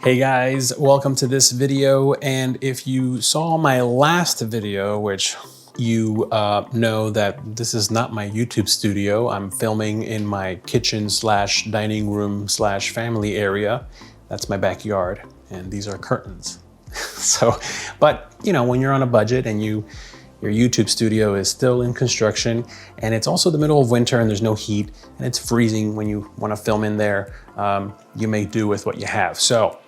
Hey guys, welcome to this video. And if you saw my last video, which you know that this is not my YouTube studio, I'm filming in my kitchen / dining room / family area. That's my backyard, and these are curtains. But you know, when you're on a budget and your YouTube studio is still in construction and it's also the middle of winter and there's no heat and it's freezing when you want to film in there, you may do with what you have. So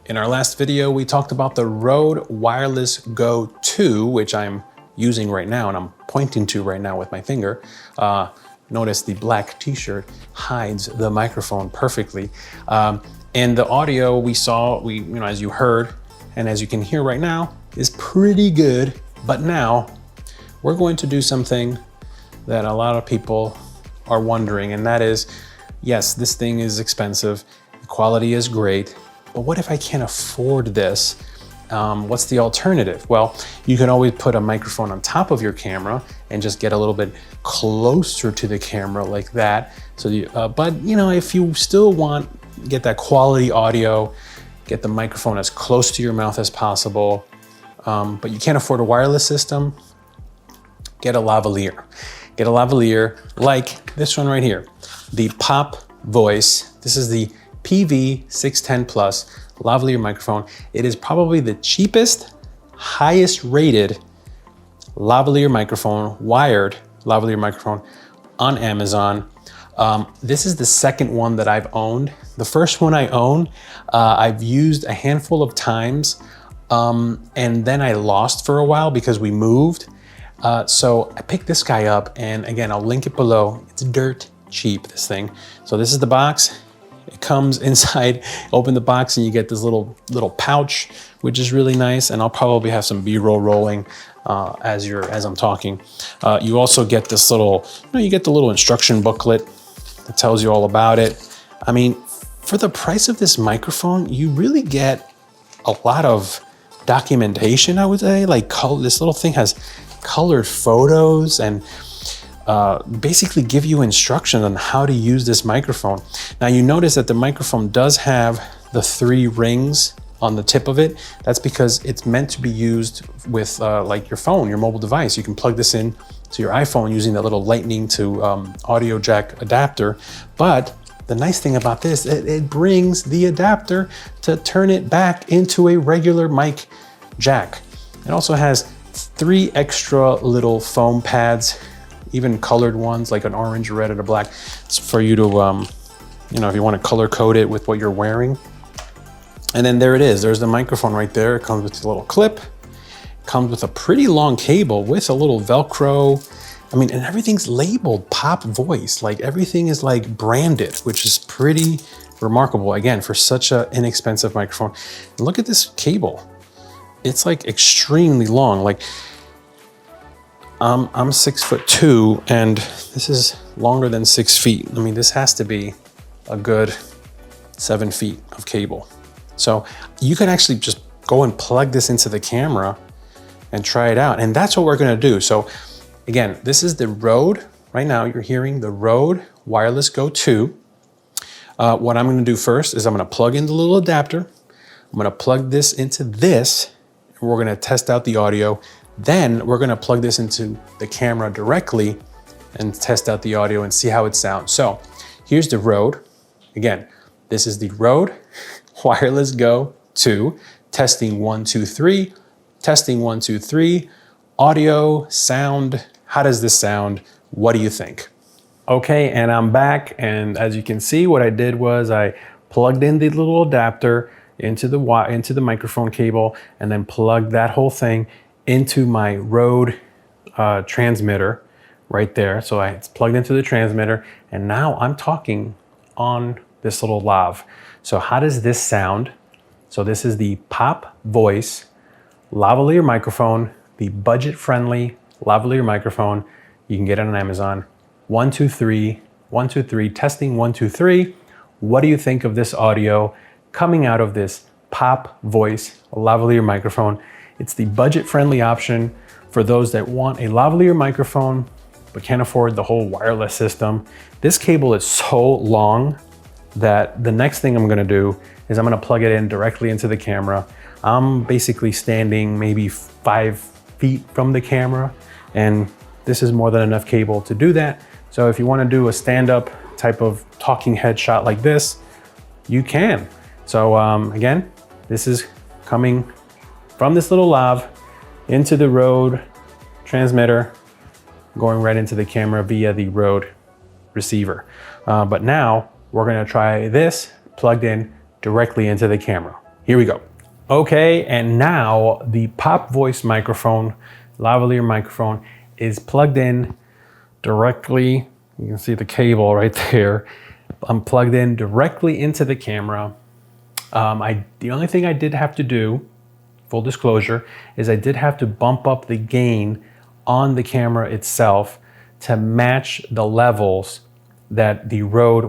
in our last video, we talked about the Rode Wireless Go 2, which I'm using right now and I'm pointing to right now with my finger. Notice the black t-shirt hides the microphone perfectly. And the audio we saw, as you heard, and as you can hear right now, is pretty good. But now we're going to do something that a lot of people are wondering, and that is, yes, this thing is expensive, the quality is great, but what if I can't afford this? What's the alternative? Well, you can always put a microphone on top of your camera and just get a little bit closer to the camera like that. So, but if you still get that quality audio, get the microphone as close to your mouth as possible, but you can't afford a wireless system, get a lavalier. Get a lavalier like this one right here, the Pop Voice. This is the PV610 Plus lavalier microphone. It is probably the cheapest, highest rated lavalier microphone, wired lavalier microphone on Amazon. This is the second one that I've owned. The first one I owned, I've used a handful of times, and then I lost for a while because we moved. So I picked this guy up, and again, I'll link it below. It's dirt cheap, this thing. So this is the box. It comes inside, open the box and you get this little pouch, which is really nice. And I'll probably have some B-roll rolling as I'm talking. You also get this you get the little instruction booklet that tells you all about it. I mean, for the price of this microphone, you really get a lot of documentation, I would say. Like this little thing has colored photos and basically give you instructions on how to use this microphone. Now you notice that the microphone does have the 3 rings on the tip of it. That's because it's meant to be used with like your phone, your mobile device. You can plug this in to your iPhone using that little lightning to audio jack adapter. But the nice thing about this, it brings the adapter to turn it back into a regular mic jack. It also has 3 extra little foam pads, even colored ones like an orange, a red, and a black. It's for you to, if you want to color code it with what you're wearing. And then there it is. There's the microphone right there. It comes with a little clip. It comes with a pretty long cable with a little Velcro. I mean, and everything's labeled Pop Voice. Like everything is like branded, which is pretty remarkable. Again, for such an inexpensive microphone. And look at this cable. It's like extremely long. Like I'm 6'2", and this is longer than 6 feet. I mean, this has to be a good 7 feet of cable. So you can actually just go and plug this into the camera and try it out. And that's what we're gonna do. So again, this is the Rode. Right now you're hearing the Rode Wireless Go 2. What I'm gonna do first is I'm gonna plug in the little adapter. I'm gonna plug this into this, and we're gonna test out the audio. Then we're gonna plug this into the camera directly and test out the audio and see how it sounds. So here's the Rode. Again, this is the Rode Wireless Go 2. Testing 1, 2, 3. Testing 1, 2, 3. Audio, sound. How does this sound? What do you think? Okay, and I'm back. And as you can see, what I did was I plugged in the little adapter into the microphone cable and then plugged that whole thing into my Rode transmitter right there. So it's plugged into the transmitter, and now I'm talking on this little lav. So how does this sound? So this is the Pop Voice lavalier microphone, the budget-friendly lavalier microphone. You can get it on Amazon. 1, 2, 3, 1, 2, 3, testing 1, 2, 3. What do you think of this audio coming out of this Pop Voice lavalier microphone? It's the budget-friendly option for those that want a lavalier microphone but can't afford the whole wireless system. This cable is so long that the next thing I'm gonna do is I'm gonna plug it in directly into the camera. I'm basically standing maybe 5 feet from the camera, and this is more than enough cable to do that. So if you wanna do a stand-up type of talking head shot like this, you can. So again, this is coming from this little lav into the Rode transmitter, going right into the camera via the Rode receiver. But now we're gonna try this plugged in directly into the camera. Here we go. Okay, and now the Pop Voice microphone, Lavalier microphone, is plugged in directly. You can see the cable right there. I'm plugged in directly into the camera. The only thing I did have to do, full disclosure, is I did have to bump up the gain on the camera itself to match the levels that the Rode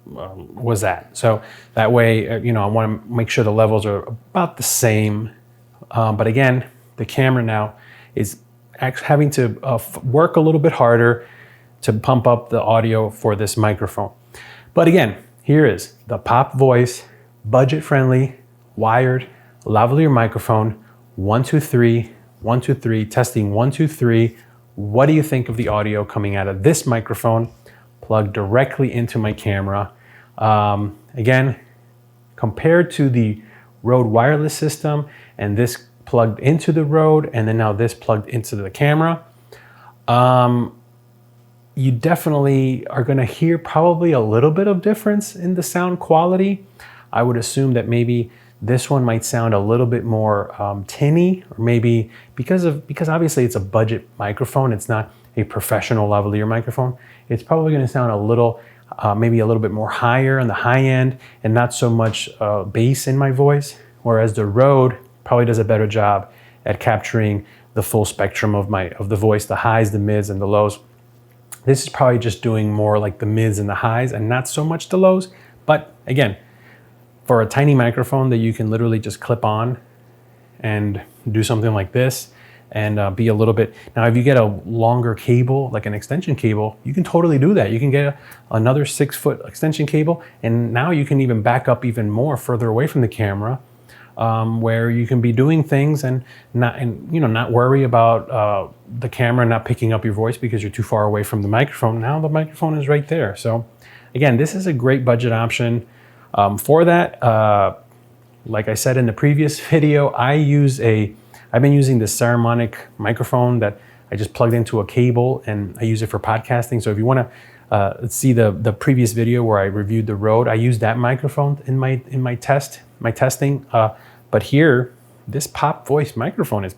was at. So that way, you know, I want to make sure the levels are about the same. But again, the camera now is having to work a little bit harder to pump up the audio for this microphone. But again, here is the Pop Voice budget-friendly wired lavalier microphone. 1 2 3 1 2 3 testing 1 2 3. What do you think of the audio coming out of this microphone plugged directly into my camera? Again, compared to the Rode wireless system and this plugged into the Rode, and then now this plugged into the camera, you definitely are going to hear probably a little bit of difference in the sound quality. I would assume that maybe this one might sound a little bit more tinny, or maybe because obviously it's a budget microphone, it's not a professional lavalier microphone. It's probably going to sound a little, maybe a little bit more higher on the high end, and not so much bass in my voice. Whereas the Rode probably does a better job at capturing the full spectrum of the voice, the highs, the mids, and the lows. This is probably just doing more like the mids and the highs and not so much the lows. But again, for a tiny microphone that you can literally just clip on and do something like this and be a little bit, now if you get a longer cable, like an extension cable, you can totally do that. You can get another 6-foot extension cable, and now you can even back up even more further away from the camera, where you can be doing things and not worry about the camera not picking up your voice because you're too far away from the microphone. Now the microphone is right there. So again, this is a great budget option. For that, like I said in the previous video, I've been using this Saramonic microphone that I just plugged into a cable, and I use it for podcasting. So if you want to see the previous video where I reviewed the Rode, I used that microphone in my testing. But here, this Pop Voice microphone it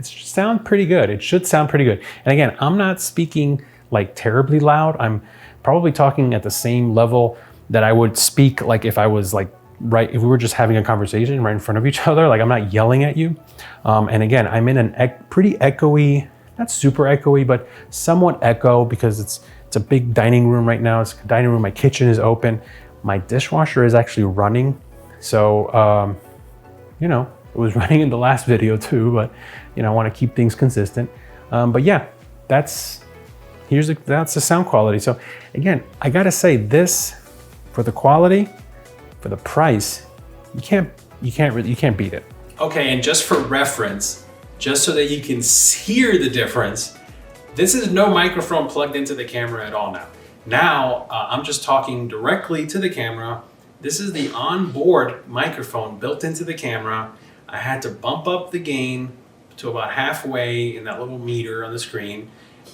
should sound pretty good. It should sound pretty good. And again, I'm not speaking like terribly loud. I'm probably talking at the same level that I would speak like if I was like if we were just having a conversation right in front of each other. Like, I'm not yelling at you. And again, I'm in an pretty echoey, not super echoey, but somewhat echo, because it's a big dining room right now. It's a dining room. My kitchen is open. My dishwasher is actually running. So, it was running in the last video too, but I want to keep things consistent. But yeah, that's the sound quality. So again, I gotta say, this, for the quality, for the price, you can't beat it. Okay, and just for reference, just so that you can hear the difference, this is no microphone plugged into the camera at all now. Now, I'm just talking directly to the camera. This is the onboard microphone built into the camera. I had to bump up the gain to about halfway in that little meter on the screen.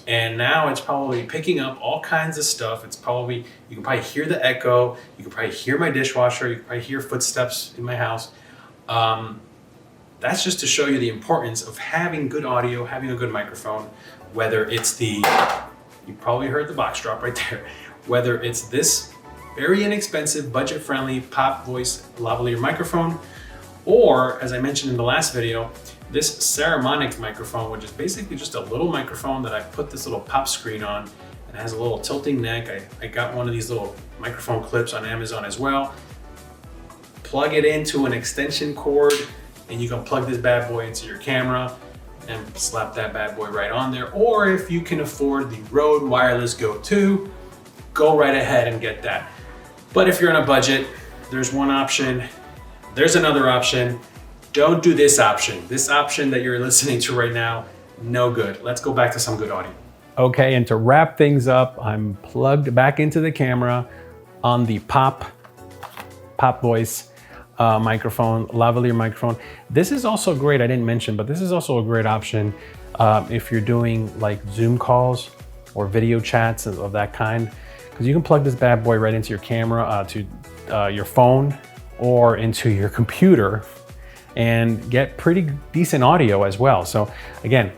And now it's probably picking up all kinds of stuff. You can probably hear the echo. You can probably hear my dishwasher. You can probably hear footsteps in my house. That's just to show you the importance of having good audio, having a good microphone, whether it's you probably heard the box drop right there, whether it's this very inexpensive, budget-friendly Pop Voice lavalier microphone, or, as I mentioned in the last video, this Saramonic microphone, which is basically just a little microphone that I put this little pop screen on. It has a little tilting neck. I got one of these little microphone clips on Amazon as well. Plug it into an extension cord, and you can plug this bad boy into your camera and slap that bad boy right on there. Or if you can afford the Rode Wireless Go 2, go right ahead and get that. But if you're on a budget, there's one option. There's another option. Don't do this option. This option that you're listening to right now, no good. Let's go back to some good audio. Okay, and to wrap things up, I'm plugged back into the camera on the Pop Voice microphone, Lavalier microphone. This is also great, I didn't mention, but this is also a great option if you're doing like Zoom calls or video chats of that kind, because you can plug this bad boy right into your camera, to your phone or into your computer and get pretty decent audio as well. So again,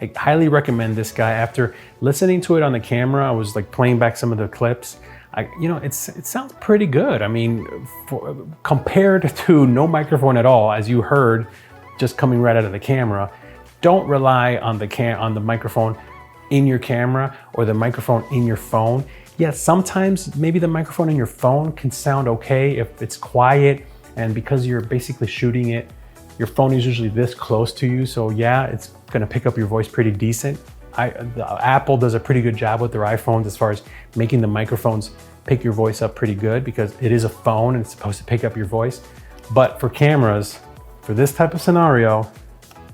I highly recommend this guy. After listening to it on the camera, I was like playing back some of the clips. It sounds pretty good. I mean, compared to no microphone at all, as you heard, just coming right out of the camera. Don't rely on the microphone in your camera or the microphone in your phone. Yes, sometimes maybe the microphone in your phone can sound okay if it's quiet, and because you're basically shooting it, your phone is usually this close to you. So yeah, it's gonna pick up your voice pretty decent. Apple does a pretty good job with their iPhones as far as making the microphones pick your voice up pretty good, because it is a phone and it's supposed to pick up your voice. But for cameras, for this type of scenario,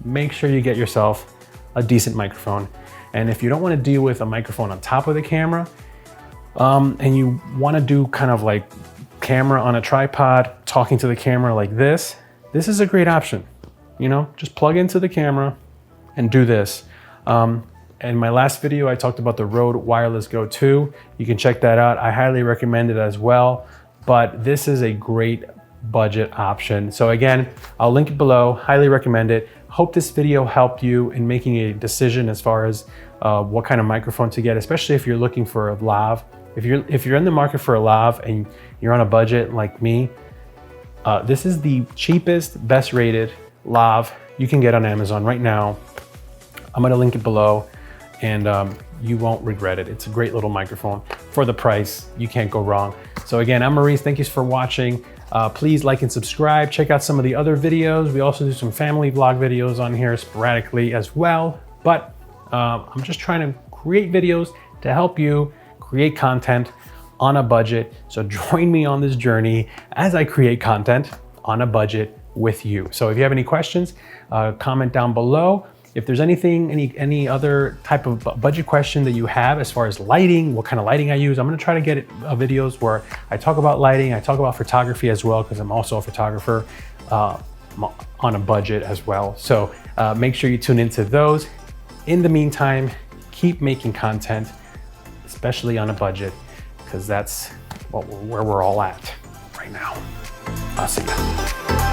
make sure you get yourself a decent microphone. And if you don't want to deal with a microphone on top of the camera, and you want to do kind of like camera on a tripod, talking to the camera like this is a great option. Just plug into the camera and do this. In my last video, I talked about the Rode Wireless Go 2. You can check that out. I highly recommend it as well, but this is a great budget option. So again, I'll link it below, highly recommend it. Hope this video helped you in making a decision as far as what kind of microphone to get, especially if you're looking for a lav. If you're in the market for a lav and you're on a budget like me, this is the cheapest, best rated lav you can get on Amazon right now. I'm gonna link it below, and you won't regret it. It's a great little microphone for the price. You can't go wrong. So again, I'm Maurice, thank you for watching. Please like and subscribe. Check out some of the other videos. We also do some family vlog videos on here sporadically as well. But I'm just trying to create videos to help you create content on a budget. So join me on this journey as I create content on a budget with you. So if you have any questions, comment down below. If there's anything, any other type of budget question that you have as far as lighting, what kind of lighting I use, I'm gonna try to get videos where I talk about lighting, I talk about photography as well, because I'm also a photographer on a budget as well. So make sure you tune into those. In the meantime, keep making content, especially on a budget, because that's where we're all at right now. I'll see you.